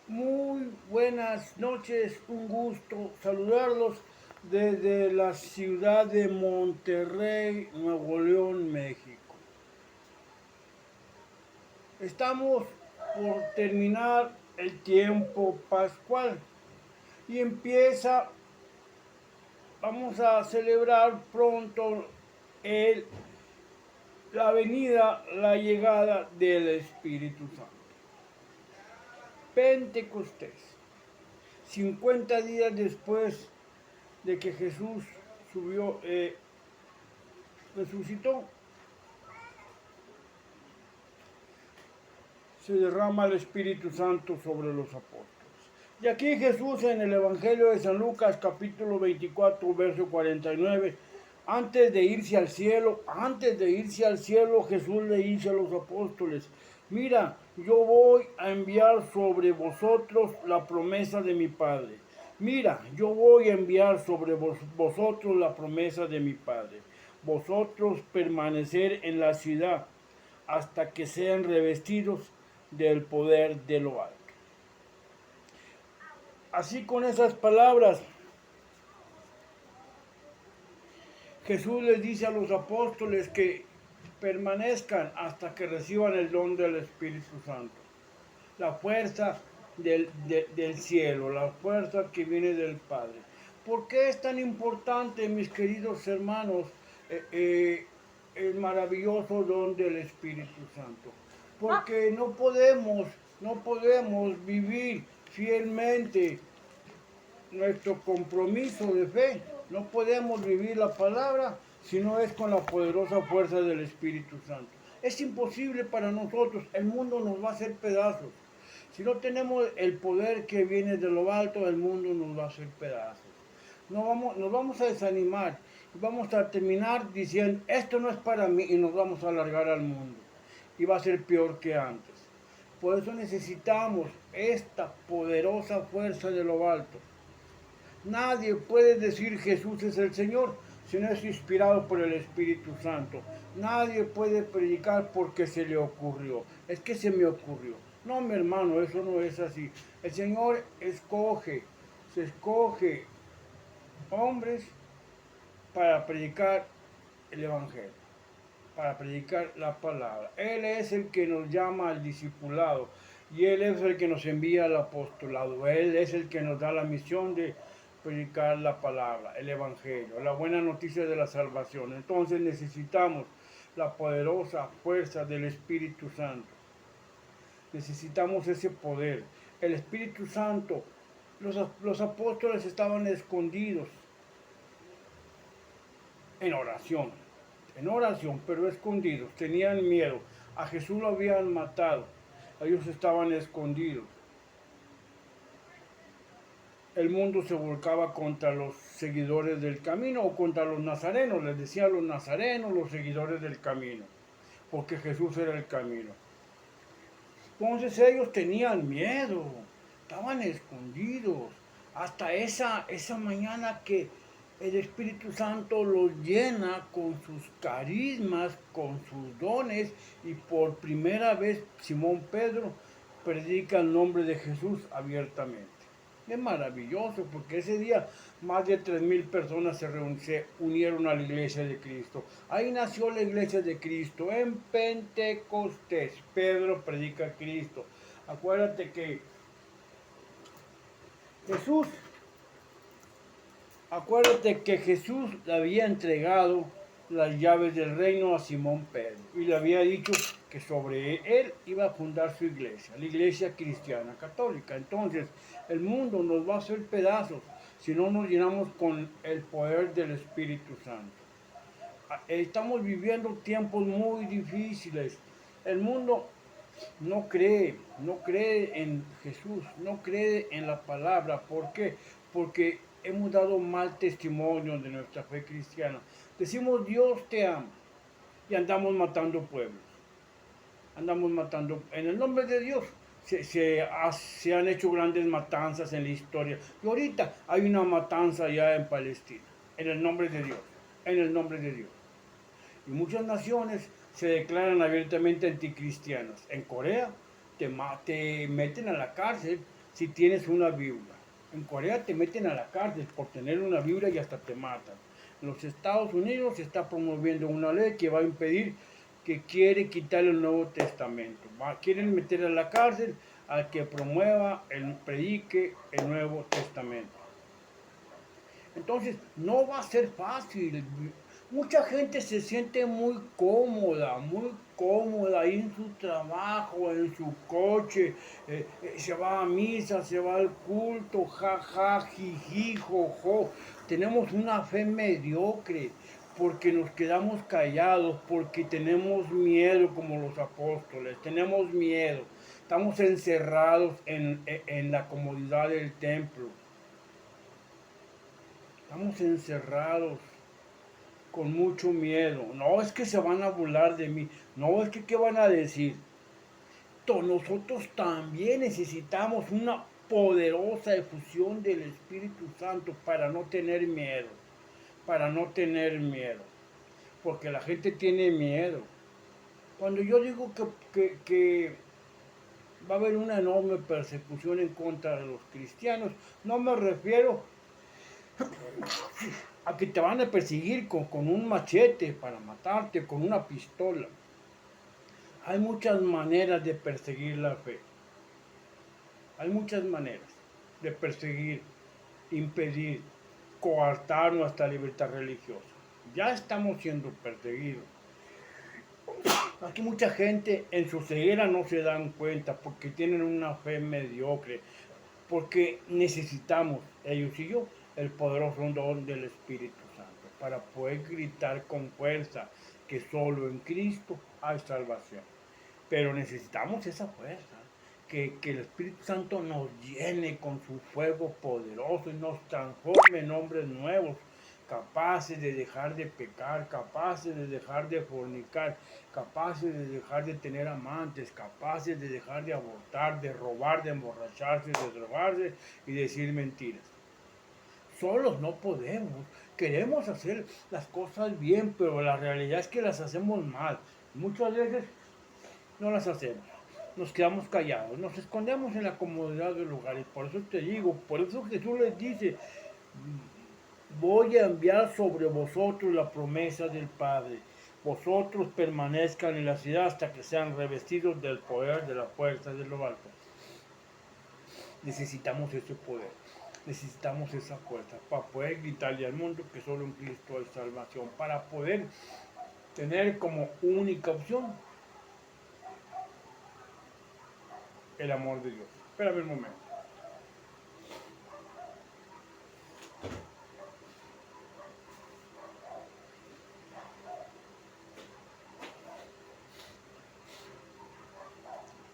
Muy buenas noches, un gusto saludarlos desde la ciudad de Monterrey, Nuevo León, México. Estamos por terminar el tiempo pascual y vamos a celebrar pronto el, la llegada del Espíritu Santo. Pentecostés. 50 días después de que Jesús subió, resucitó, se derrama el Espíritu Santo sobre los apóstoles. Y aquí Jesús en el Evangelio de San Lucas capítulo 24, verso 49, antes de irse al cielo, Jesús le dice a los apóstoles: mira, yo voy a enviar sobre vosotros la promesa de mi Padre. Mira, yo voy a enviar sobre vosotros la promesa de mi Padre. Vosotros permanecer en la ciudad hasta que sean revestidos del poder de lo alto. Así, con esas palabras, Jesús les dice a los apóstoles que permanezcan hasta que reciban el don del Espíritu Santo, la fuerza del cielo, la fuerza que viene del Padre. ¿Por qué es tan importante, mis queridos hermanos, el maravilloso don del Espíritu Santo? Porque no podemos vivir fielmente nuestro compromiso de fe. No podemos vivir la palabra si no es con la poderosa fuerza del Espíritu Santo. Es imposible para nosotros, el mundo nos va a hacer pedazos. Si no tenemos el poder que viene de lo alto, el mundo nos va a hacer pedazos. Nos vamos a desanimar y vamos a terminar diciendo: esto no es para mí, y nos vamos a alargar al mundo. Y va a ser peor que antes. Por eso necesitamos esta poderosa fuerza de lo alto. Nadie puede decir Jesús es el Señor si no es inspirado por el Espíritu Santo. Nadie puede predicar porque se le ocurrió. Es que se me ocurrió. No, mi hermano, eso no es así. El Señor se escoge hombres para predicar el Evangelio, para predicar la palabra. Él es el que nos llama al discipulado y Él es el que nos envía al apostolado. Él es el que nos da la misión de predicar la palabra, el Evangelio, la buena noticia de la salvación. Entonces necesitamos la poderosa fuerza del Espíritu Santo. Necesitamos ese poder. El Espíritu Santo, los apóstoles estaban escondidos en oración, pero escondidos, tenían miedo. A Jesús lo habían matado, ellos estaban escondidos. El mundo se volcaba contra los seguidores del camino o contra los nazarenos, les decían los nazarenos, los seguidores del camino, porque Jesús era el camino. Entonces ellos tenían miedo, estaban escondidos, hasta esa mañana que el Espíritu Santo los llena con sus carismas, con sus dones, y por primera vez Simón Pedro predica el nombre de Jesús abiertamente. Es maravilloso, porque ese día más de 3,000 personas se unieron a la iglesia de Cristo. Ahí nació la iglesia de Cristo, en Pentecostés. Pedro predica a Cristo. Acuérdate que Jesús le había entregado las llaves del reino a Simón Pedro y le había dicho que sobre él iba a fundar su iglesia, la iglesia cristiana católica. Entonces el mundo nos va a hacer pedazos si no nos llenamos con el poder del Espíritu Santo. Estamos viviendo tiempos muy difíciles. El mundo no cree en Jesús, no cree en la palabra. ¿Por qué? Porque hemos dado mal testimonio de nuestra fe cristiana. Decimos Dios te ama y andamos matando pueblos. Andamos matando en el nombre de Dios. Se han hecho grandes matanzas en la historia. Y ahorita hay una matanza ya en Palestina, en el nombre de Dios, en el nombre de Dios. Y muchas naciones se declaran abiertamente anticristianas. En Corea te meten a la cárcel si tienes una Biblia. En Corea te meten a la cárcel por tener una Biblia y hasta te matan. En los Estados Unidos se está promoviendo una ley que va a impedir, que quiere quitar el Nuevo Testamento. Quieren meter a la cárcel al que promueva, predique el Nuevo Testamento. Entonces, no va a ser fácil. Mucha gente se siente muy cómoda ahí en su trabajo, en su coche, se va a misa, se va al culto, jaja, jiji, jojo. Tenemos una fe mediocre porque nos quedamos callados, porque tenemos miedo como los apóstoles, tenemos miedo. Estamos encerrados en la comodidad del templo. Estamos encerrados con mucho miedo. No es que se van a burlar de mí. No es que qué van a decir. Nosotros también necesitamos una poderosa efusión del Espíritu Santo para no tener miedo. Para no tener miedo. Porque la gente tiene miedo. Cuando yo digo que va a haber una enorme persecución en contra de los cristianos, no me refiero a que te van a perseguir con un machete para matarte, con una pistola. Hay muchas maneras de perseguir la fe. Hay muchas maneras de perseguir, impedir, coartar nuestra libertad religiosa. Ya estamos siendo perseguidos. Aquí mucha gente en su ceguera no se dan cuenta porque tienen una fe mediocre, porque necesitamos, ellos y yo, el poderoso don del Espíritu Santo para poder gritar con fuerza que solo en Cristo hay salvación. Pero necesitamos esa fuerza, que el Espíritu Santo nos llene con su fuego poderoso y nos transforme en hombres nuevos, capaces de dejar de pecar, capaces de dejar de fornicar, capaces de dejar de tener amantes, capaces de dejar de abortar, de robar, de emborracharse, de drogarse y decir mentiras. Solos no podemos. Queremos hacer las cosas bien, pero la realidad es que las hacemos mal. Muchas veces no las hacemos. Nos quedamos callados, nos escondemos en la comodidad del lugar. Y por eso te digo, por eso Jesús les dice, voy a enviar sobre vosotros la promesa del Padre. Vosotros permanezcan en la ciudad hasta que sean revestidos del poder de la fuerza de lo alto. Necesitamos ese poder, necesitamos esa fuerza para poder gritarle al mundo que solo en Cristo hay salvación, para poder tener como única opción el amor de Dios. Espérame un momento.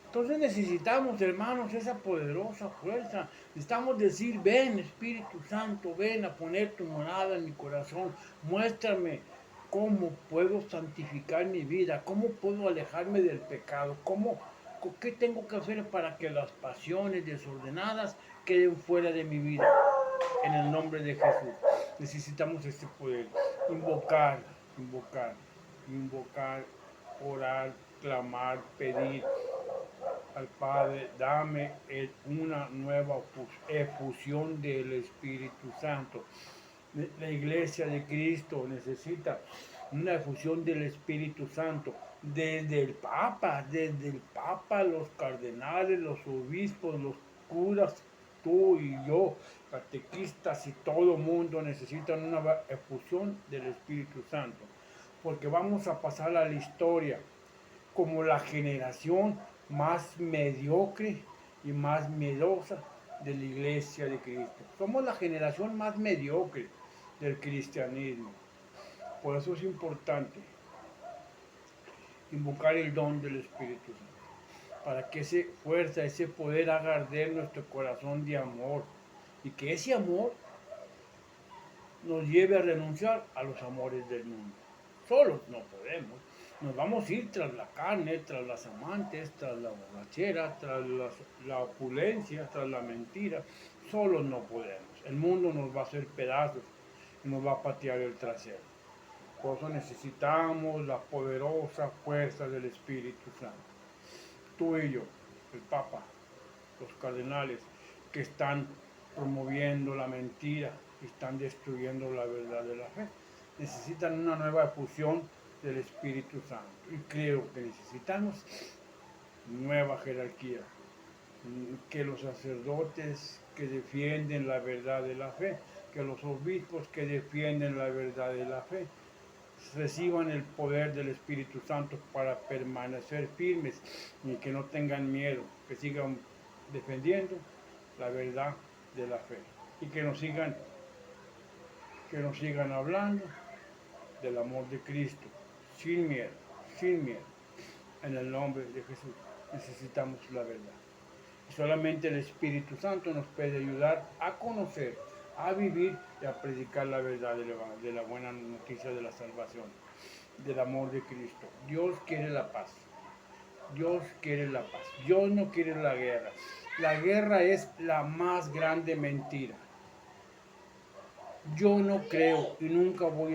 Entonces necesitamos, hermanos, esa poderosa fuerza. Necesitamos decir, ven Espíritu Santo, ven a poner tu morada en mi corazón. Muéstrame cómo puedo santificar mi vida, cómo puedo alejarme del pecado, qué tengo que hacer para que las pasiones desordenadas queden fuera de mi vida. En el nombre de Jesús. Necesitamos este poder. Invocar, invocar, invocar, orar, clamar, pedir al Padre, dame una nueva efusión del Espíritu Santo. La iglesia de Cristo necesita una efusión del Espíritu Santo. Desde el Papa, los cardenales, los obispos, los curas, tú y yo, catequistas y todo mundo necesitan una efusión del Espíritu Santo. Porque vamos a pasar a la historia como la generación más mediocre y más miedosa de la iglesia de Cristo. Somos la generación más mediocre del cristianismo. Por eso es importante invocar el don del Espíritu Santo, para que esa fuerza, ese poder haga arder nuestro corazón de amor y que ese amor nos lleve a renunciar a los amores del mundo. Solos no podemos. Nos vamos a ir tras la carne, tras las amantes, tras la borrachera, tras la opulencia, tras la mentira. Solos no podemos. El mundo nos va a hacer pedazos y nos va a patear el trasero. Por eso necesitamos la poderosa fuerza del Espíritu Santo. Tú y yo, el Papa, los cardenales, que están promoviendo la mentira, están destruyendo la verdad de la fe. Necesitan una nueva fusión del Espíritu Santo. Y creo que necesitamos nueva jerarquía, que los sacerdotes que defienden la verdad de la fe, que los obispos que defienden la verdad de la fe, reciban el poder del Espíritu Santo para permanecer firmes y que no tengan miedo, que sigan defendiendo la verdad de la fe y que nos sigan hablando del amor de Cristo, sin miedo, sin miedo. En el nombre de Jesús necesitamos la verdad. Y solamente el Espíritu Santo nos puede ayudar a conocer, a vivir y a predicar la verdad de la buena noticia de la salvación, del amor de Cristo. Dios quiere la paz. Dios quiere la paz. Dios no quiere la guerra. La guerra es la más grande mentira. Yo no creo y nunca voy